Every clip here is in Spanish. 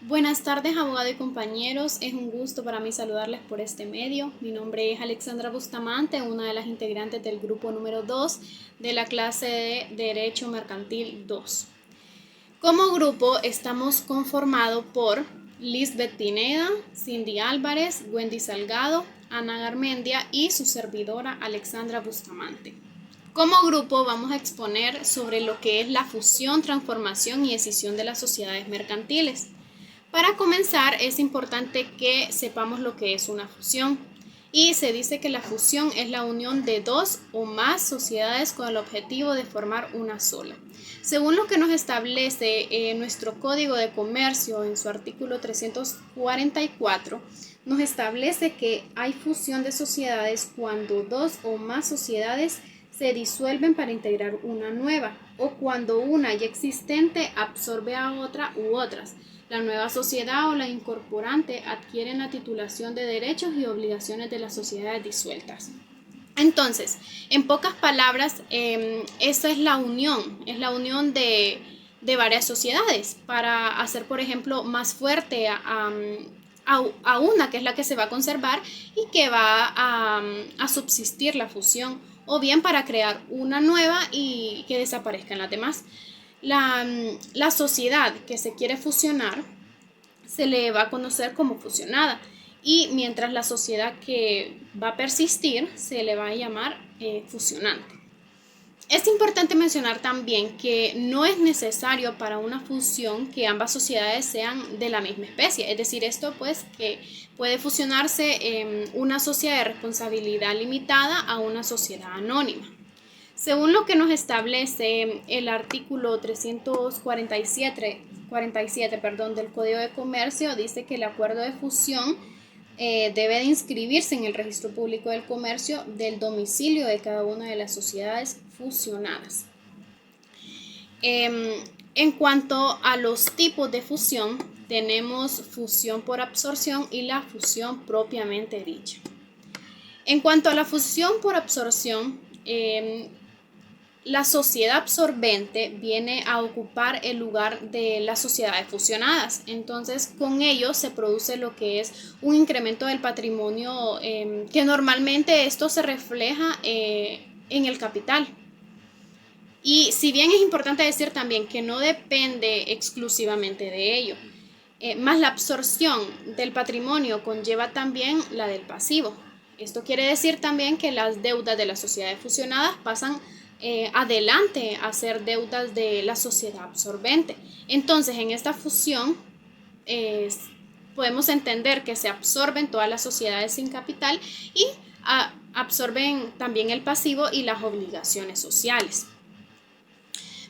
Buenas tardes, abogado y compañeros. Es un gusto para mí saludarles por este medio. Mi nombre es Alexandra Bustamante, una de las integrantes del grupo número 2 de la clase de Derecho Mercantil 2. Como grupo estamos conformados por Lisbeth Pineda, Cindy Álvarez, Wendy Salgado, Ana Garmendia y su servidora Alexandra Bustamante. Como grupo vamos a exponer sobre lo que es la fusión, transformación y escisión de las sociedades mercantiles. Para comenzar, es importante que sepamos lo que es una fusión. Y se dice que la fusión es la unión de dos o más sociedades con el objetivo de formar una sola. Según lo que nos establece nuestro Código de Comercio en su artículo 344, nos establece que hay fusión de sociedades cuando dos o más sociedades se disuelven para integrar una nueva, o cuando una ya existente absorbe a otra u otras. La nueva sociedad o la incorporante adquieren la titulación de derechos y obligaciones de las sociedades disueltas. Entonces, en pocas palabras, esa es la unión de varias sociedades para hacer, por ejemplo, más fuerte a una que es la que se va a conservar y que va a subsistir la fusión, o bien para crear una nueva y que desaparezcan las demás. La sociedad que se quiere fusionar se le va a conocer como fusionada, y mientras la sociedad que va a persistir se le va a llamar fusionante. Es importante mencionar también que no es necesario para una fusión que ambas sociedades sean de la misma especie, es decir, esto pues que puede fusionarse una sociedad de responsabilidad limitada a una sociedad anónima. Según lo que nos establece el artículo 347 del Código de Comercio, dice que el acuerdo de fusión debe de inscribirse en el registro público del comercio del domicilio de cada una de las sociedades fusionadas. En cuanto a los tipos de fusión, tenemos fusión por absorción y la fusión propiamente dicha. En cuanto a la fusión por absorción, la sociedad absorbente viene a ocupar el lugar de las sociedades fusionadas. Entonces, con ello se produce lo que es un incremento del patrimonio, que normalmente esto se refleja en el capital. Y si bien es importante decir también que no depende exclusivamente de ello, más la absorción del patrimonio conlleva también la del pasivo. Esto quiere decir también que las deudas de las sociedades fusionadas pasan adelante a ser deudas de la sociedad absorbente. Entonces, en esta fusión podemos entender que se absorben todas las sociedades sin capital y absorben también el pasivo y las obligaciones sociales.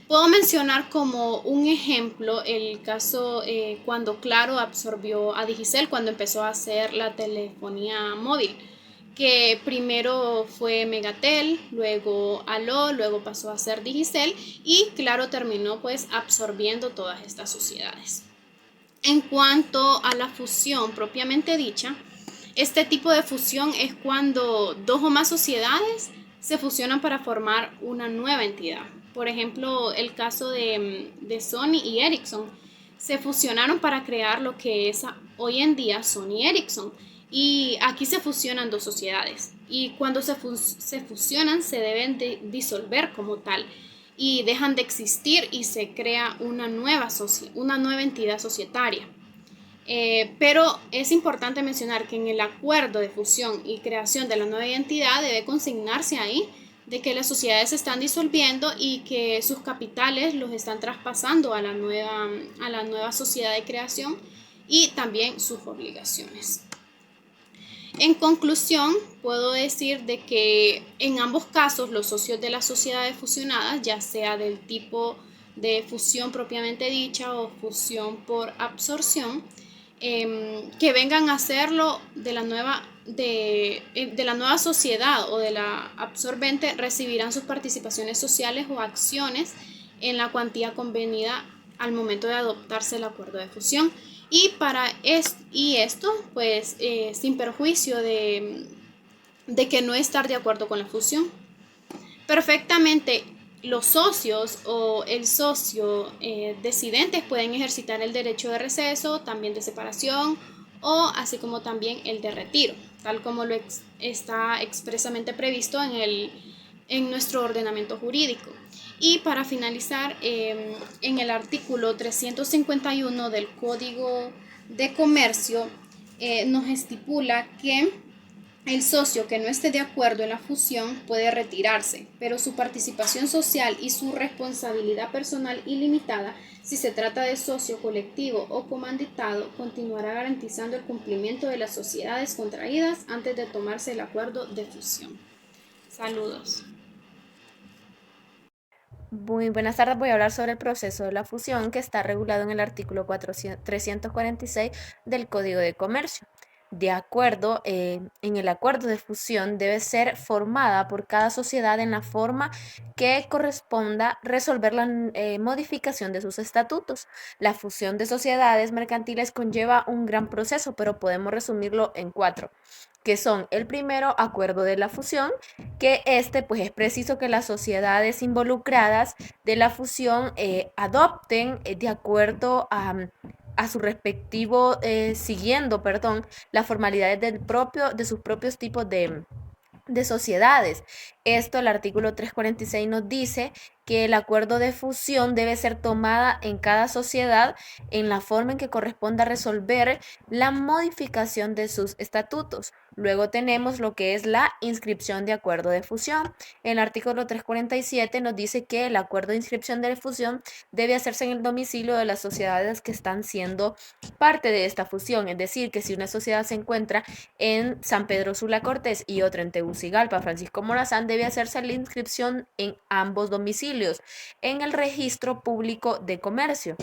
Puedo mencionar como un ejemplo el caso cuando Claro absorbió a Digicel cuando empezó a hacer la telefonía móvil, que primero fue Megatel, luego Aló, luego pasó a ser Digicel y Claro terminó pues absorbiendo todas estas sociedades. En cuanto a la fusión propiamente dicha, este tipo de fusión es cuando dos o más sociedades se fusionan para formar una nueva entidad. Por ejemplo, el caso de Sony y Ericsson se fusionaron para crear lo que es hoy en día Sony Ericsson. Y aquí se fusionan dos sociedades. Y cuando se fusionan se deben de disolver como tal. Y dejan de existir y se crea una nueva entidad societaria. Pero es importante mencionar que en el acuerdo de fusión y creación de la nueva entidad debe consignarse ahí de que las sociedades se están disolviendo y que sus capitales los están traspasando a la nueva sociedad de creación y también sus obligaciones. En conclusión, puedo decir de que en ambos casos los socios de las sociedades fusionadas, ya sea del tipo de fusión propiamente dicha o fusión por absorción, que vengan a hacerlo de la nueva sociedad o de la absorbente, recibirán sus participaciones sociales o acciones en la cuantía convenida al momento de adoptarse el acuerdo de fusión. Y esto, pues, sin perjuicio de que no estar de acuerdo con la fusión. Perfectamente, los socios o el socio decidentes pueden ejercitar el derecho de receso, también de separación o así como también el de retiro, tal como está expresamente previsto en nuestro ordenamiento jurídico. Y para finalizar, en el artículo 351 del Código de Comercio nos estipula que el socio que no esté de acuerdo en la fusión puede retirarse, pero su participación social y su responsabilidad personal ilimitada, si se trata de socio colectivo o comanditado, continuará garantizando el cumplimiento de las sociedades contraídas antes de tomarse el acuerdo de fusión. Saludos. Muy buenas tardes, voy a hablar sobre el proceso de la fusión que está regulado en el artículo 346 del Código de Comercio. De acuerdo, en el acuerdo de fusión debe ser formada por cada sociedad en la forma que corresponda resolver la modificación de sus estatutos. La fusión de sociedades mercantiles conlleva un gran proceso, pero podemos resumirlo en 4, que son: el primero, acuerdo de la fusión, que pues es preciso que las sociedades involucradas de la fusión adopten de acuerdo a su respectivo, siguiendo, perdón, las formalidades de sus propios tipos de sociedades. Esto, el artículo 346 nos dice que el acuerdo de fusión debe ser tomada en cada sociedad en la forma en que corresponda resolver la modificación de sus estatutos. Luego tenemos lo que es la inscripción de acuerdo de fusión. El artículo 347 nos dice que el acuerdo de inscripción de fusión debe hacerse en el domicilio de las sociedades que están siendo parte de esta fusión. Es decir, que si una sociedad se encuentra en San Pedro Sula Cortés y otra en Tegucigalpa, Francisco Morazán, debe hacerse la inscripción en ambos domicilios en el registro público de comercio.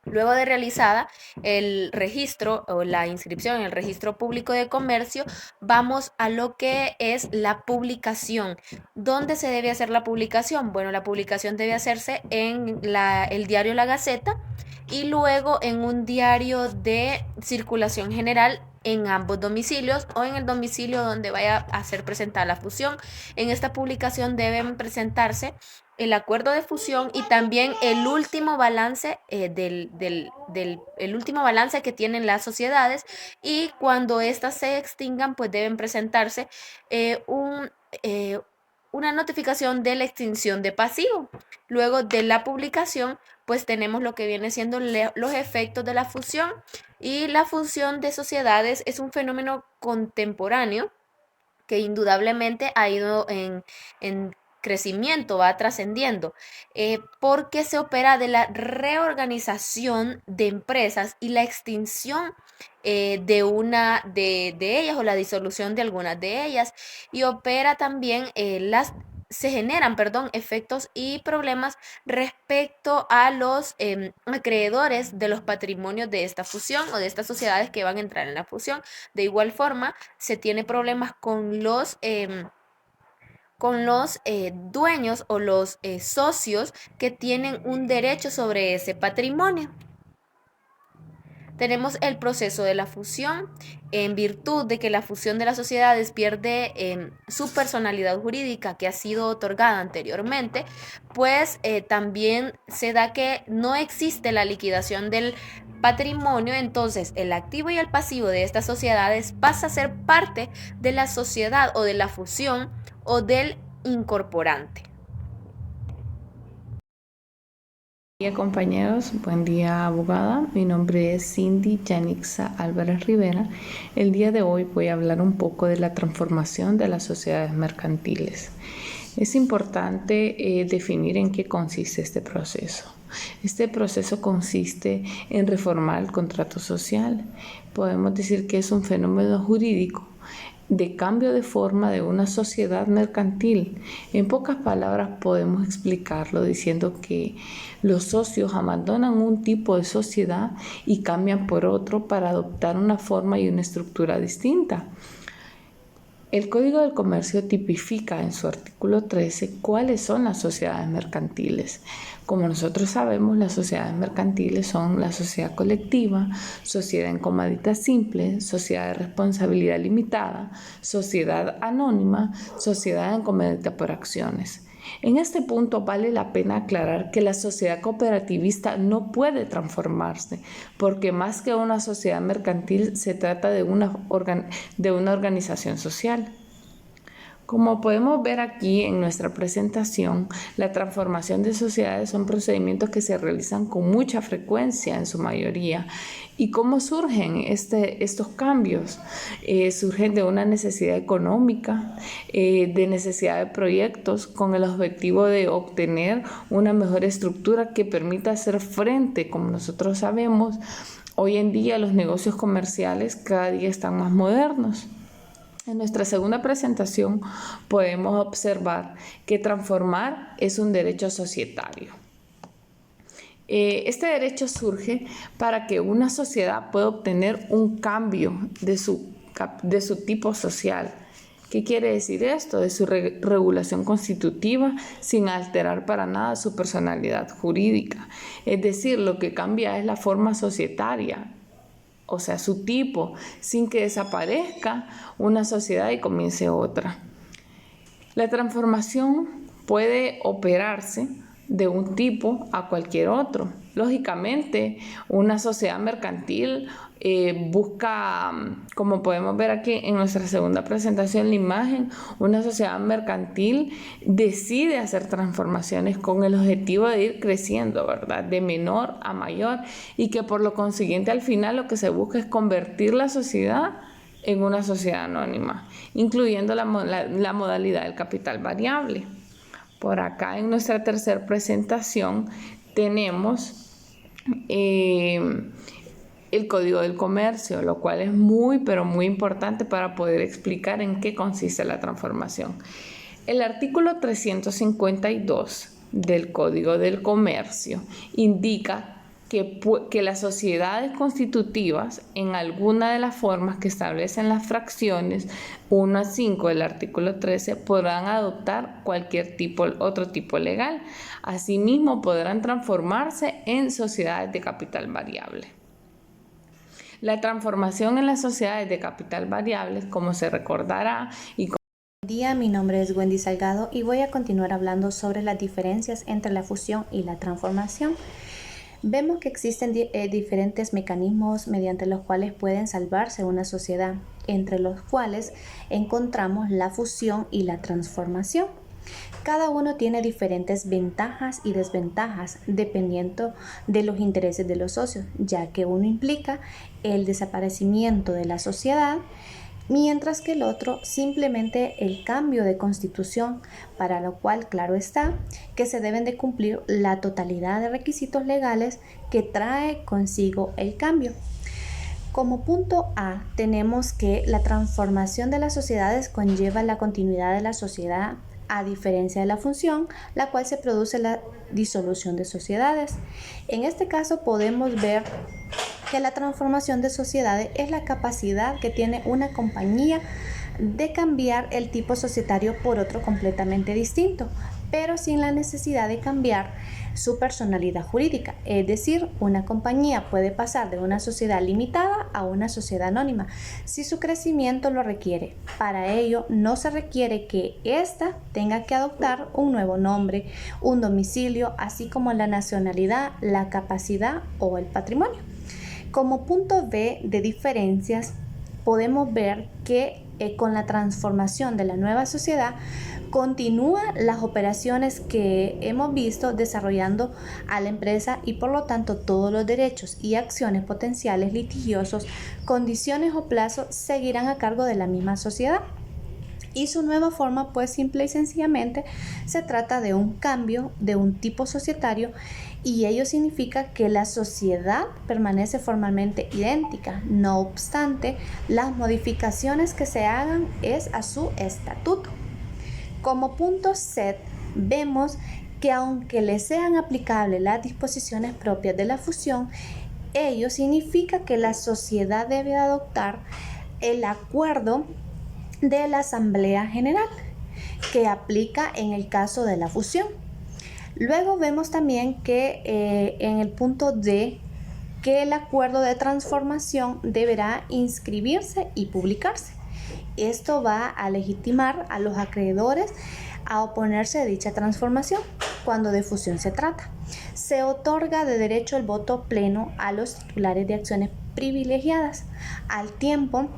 Luego de realizada el registro o la inscripción en el registro público de comercio, vamos a lo que es la publicación. ¿Dónde se debe hacer la publicación? Bueno, la publicación debe hacerse en el diario La Gaceta y luego en un diario de circulación general en ambos domicilios o en el domicilio donde vaya a ser presentada la fusión. En esta publicación deben presentarse el acuerdo de fusión y también el último balance el último balance que tienen las sociedades, y cuando éstas se extingan pues deben presentarse eh, un, eh, una notificación de la extinción de pasivo. Luego de la publicación pues tenemos lo que viene siendo los efectos de la fusión, y la fusión de sociedades es un fenómeno contemporáneo que indudablemente ha ido en crecimiento, va trascendiendo, porque se opera de la reorganización de empresas y la extinción de una de ellas o la disolución de algunas de ellas, y opera también se generan, perdón, efectos y problemas respecto a los acreedores de los patrimonios de esta fusión o de estas sociedades que van a entrar en la fusión. De igual forma, se tiene problemas con los dueños o los socios que tienen un derecho sobre ese patrimonio. Tenemos el proceso de la fusión. En virtud de que la fusión de las sociedades pierde su personalidad jurídica que ha sido otorgada anteriormente, pues también se da que no existe la liquidación del patrimonio. Entonces el activo y el pasivo de estas sociedades pasa a ser parte de la sociedad o de la fusión o del incorporante. Buen día, compañeros, buen día, abogada. Mi nombre es Cindy Yanixa Álvarez Rivera. El día de hoy voy a hablar un poco de la transformación de las sociedades mercantiles. Es importante definir en qué consiste este proceso. Este proceso consiste en reformar el contrato social. Podemos decir que es un fenómeno jurídico de cambio de forma de una sociedad mercantil. En pocas palabras podemos explicarlo diciendo que los socios abandonan un tipo de sociedad y cambian por otro para adoptar una forma y una estructura distinta. El Código del Comercio tipifica en su artículo 13 cuáles son las sociedades mercantiles. Como nosotros sabemos, las sociedades mercantiles son la sociedad colectiva, sociedad en comandita simple, sociedad de responsabilidad limitada, sociedad anónima, sociedad en comandita por acciones. En este punto vale la pena aclarar que la sociedad cooperativista no puede transformarse, porque más que una sociedad mercantil se trata de una organización social. Como podemos ver aquí en nuestra presentación, la transformación de sociedades son procedimientos que se realizan con mucha frecuencia en su mayoría. ¿Y cómo surgen estos cambios? Surgen de una necesidad económica, de necesidad de proyectos con el objetivo de obtener una mejor estructura que permita hacer frente, como nosotros sabemos, hoy en día los negocios comerciales cada día están más modernos. En nuestra segunda presentación podemos observar que transformar es un derecho societario. Este derecho surge para que una sociedad pueda obtener un cambio de su tipo social. ¿Qué quiere decir esto? De su regulación constitutiva sin alterar para nada su personalidad jurídica. Es decir, lo que cambia es la forma societaria, o sea, su tipo, sin que desaparezca una sociedad y comience otra. La transformación puede operarse de un tipo a cualquier otro. Lógicamente, una sociedad mercantil busca, como podemos ver aquí en nuestra segunda presentación, la imagen, una sociedad mercantil decide hacer transformaciones con el objetivo de ir creciendo, ¿verdad? De menor a mayor, y que por lo consiguiente al final lo que se busca es convertir la sociedad en una sociedad anónima, incluyendo la modalidad del capital variable. Por acá en nuestra tercera presentación tenemos el Código del Comercio, lo cual es muy, pero muy importante para poder explicar en qué consiste la transformación. El artículo 352 del Código del Comercio indica que las sociedades constitutivas, en alguna de las formas que establecen las fracciones 1 a 5 del artículo 13, podrán adoptar otro tipo legal. Asimismo, podrán transformarse en sociedades de capital variable. La transformación en las sociedades de capital variable, como se recordará Buen día, mi nombre es Wendy Salgado y voy a continuar hablando sobre las diferencias entre la fusión y la transformación. Vemos que existen diferentes mecanismos mediante los cuales pueden salvarse una sociedad, entre los cuales encontramos la fusión y la transformación. Cada uno tiene diferentes ventajas y desventajas dependiendo de los intereses de los socios, ya que uno implica el desaparecimiento de la sociedad, mientras que el otro simplemente el cambio de constitución, para lo cual claro está que se deben de cumplir la totalidad de requisitos legales que trae consigo el cambio. Como punto A, tenemos que la transformación de las sociedades conlleva la continuidad de la sociedad, a diferencia de la fusión, la cual se produce la disolución de sociedades. En este caso podemos ver que la transformación de sociedades es la capacidad que tiene una compañía de cambiar el tipo societario por otro completamente distinto, pero sin la necesidad de cambiar su personalidad jurídica. Es decir, una compañía puede pasar de una sociedad limitada a una sociedad anónima si su crecimiento lo requiere. Para ello, no se requiere que ésta tenga que adoptar un nuevo nombre, un domicilio, así como la nacionalidad, la capacidad o el patrimonio. Como punto B de diferencias, podemos ver que con la transformación de la nueva sociedad continúan las operaciones que hemos visto desarrollando a la empresa y por lo tanto todos los derechos y acciones potenciales litigiosos, condiciones o plazos seguirán a cargo de la misma sociedad. Y su nueva forma, pues simple y sencillamente se trata de un cambio de un tipo societario, y ello significa que la sociedad permanece formalmente idéntica. No obstante, las modificaciones que se hagan es a su estatuto. Como punto C, vemos que aunque le sean aplicables las disposiciones propias de la fusión, ello significa que la sociedad debe adoptar el acuerdo de la Asamblea General, que aplica en el caso de la fusión. Luego vemos también que en el punto D, que el acuerdo de transformación deberá inscribirse y publicarse. Esto va a legitimar a los acreedores a oponerse a dicha transformación cuando de fusión se trata. Se otorga de derecho el voto pleno a los titulares de acciones privilegiadas, al tiempo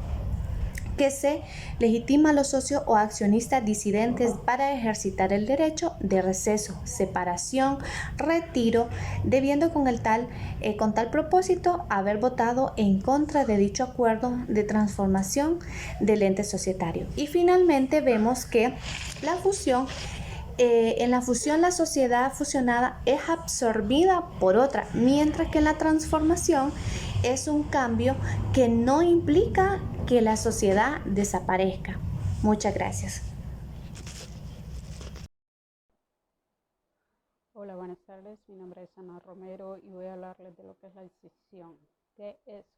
que se legitima a los socios o accionistas disidentes para ejercitar el derecho de receso, separación, retiro, debiendo con tal propósito haber votado en contra de dicho acuerdo de transformación del ente societario. Y finalmente vemos que la fusión en la fusión, la sociedad fusionada es absorbida por otra, mientras que en la transformación es un cambio que no implica que la sociedad desaparezca. Muchas gracias. Hola, buenas tardes. Mi nombre es Ana Romero y voy a hablarles de lo que es la escisión.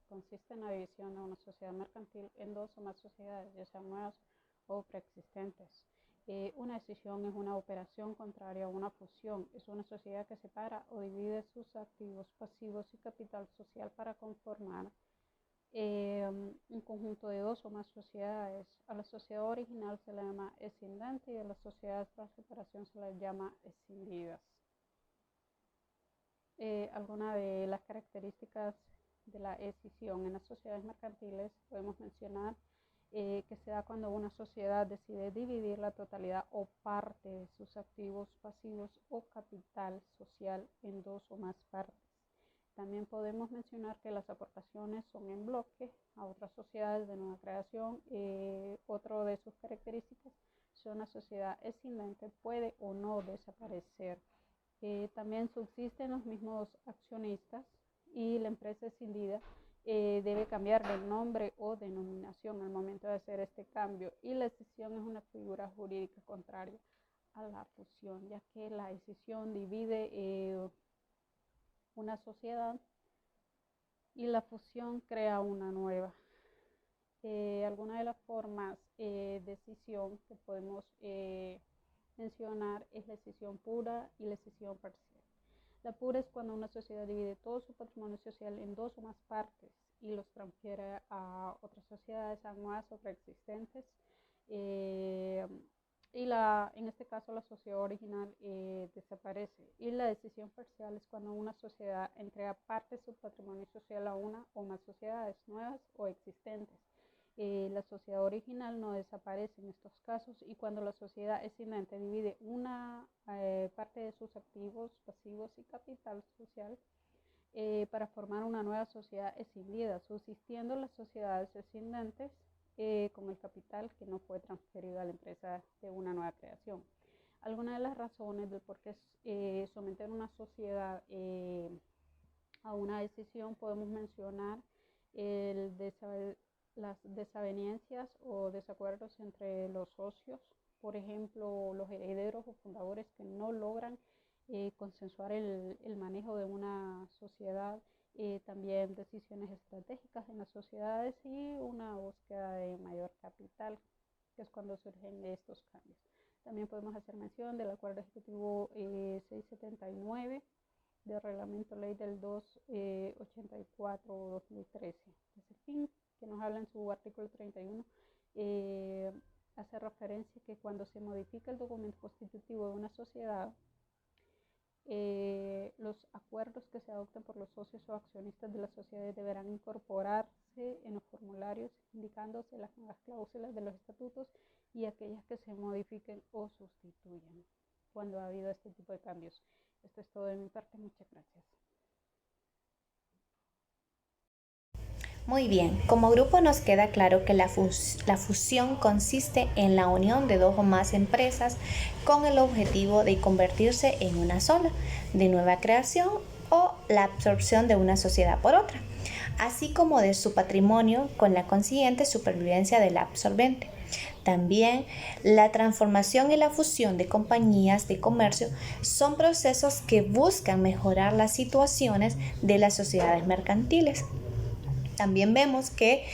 Consiste en la división de una sociedad mercantil en dos o más sociedades, ya sean nuevas o preexistentes. Una escisión es una operación contraria a una fusión. Es una sociedad que separa o divide sus activos, pasivos y capital social para conformar un conjunto de dos o más sociedades. A la sociedad original se le llama escindente y a las sociedades tras separación se les llama escindidas. Algunas de las características de la escisión en las sociedades mercantiles podemos mencionar que se da cuando una sociedad decide dividir la totalidad o parte de sus activos, pasivos o capital social en dos o más partes. También podemos mencionar que las aportaciones son en bloque a otras sociedades de nueva creación. Otro de sus características son la sociedad escindente, puede o no desaparecer. También subsisten los mismos accionistas y la empresa escindida debe cambiar de nombre o denominación al momento de hacer este cambio, y la escisión es una figura jurídica contraria a la fusión, ya que la escisión divide una sociedad y la fusión crea una nueva. Algunas de las formas de escisión que podemos mencionar es la escisión pura y la escisión parcial. La pura es cuando una sociedad divide todo su patrimonio social en dos o más partes y los transfiere a otras sociedades, a nuevas o preexistentes. En este caso la sociedad original desaparece. Y la decisión parcial es cuando una sociedad entrega parte de su patrimonio social a una o más sociedades nuevas o existentes. La sociedad original no desaparece en estos casos, y cuando la sociedad escindente divide una parte de sus activos, pasivos y capital social para formar una nueva sociedad escindida, subsistiendo las sociedades escindentes con el capital que no fue transferido a la empresa de una nueva creación. Algunas de las razones del por qué someter una sociedad a una decisión podemos mencionar las desavenencias o desacuerdos entre los socios, por ejemplo, los herederos o fundadores que no logran consensuar el manejo de una sociedad, también decisiones estratégicas en las sociedades y una búsqueda de mayor capital, que es cuando surgen estos cambios. También podemos hacer mención del Acuerdo Ejecutivo 679 del Reglamento Ley del 284-2013. Es el fin que nos habla en su artículo 31, hace referencia que cuando se modifica el documento constitutivo de una sociedad, los acuerdos que se adopten por los socios o accionistas de las sociedades deberán incorporarse en los formularios, indicándose las nuevas cláusulas de los estatutos y aquellas que se modifiquen o sustituyan cuando ha habido este tipo de cambios. Esto es todo de mi parte. Muchas gracias. Muy bien, como grupo nos queda claro que la fusión consiste en la unión de dos o más empresas con el objetivo de convertirse en una sola, de nueva creación, o la absorción de una sociedad por otra, así como de su patrimonio con la consiguiente supervivencia del absorbente. También la transformación y la fusión de compañías de comercio son procesos que buscan mejorar las situaciones de las sociedades mercantiles. También vemos que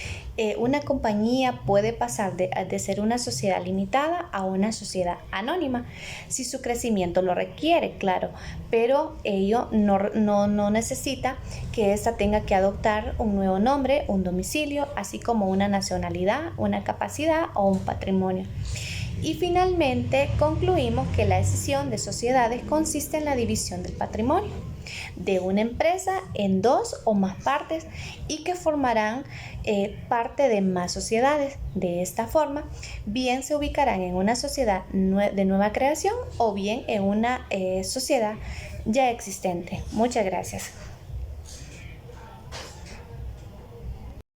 una compañía puede pasar de ser una sociedad limitada a una sociedad anónima, si su crecimiento lo requiere, claro, pero ello no necesita que ésta tenga que adoptar un nuevo nombre, un domicilio, así como una nacionalidad, una capacidad o un patrimonio. Y finalmente concluimos que la escisión de sociedades consiste en la división del patrimonio de una empresa en dos o más partes y que formarán parte de más sociedades. De esta forma, bien se ubicarán en una sociedad de nueva creación o bien en una sociedad ya existente. Muchas gracias.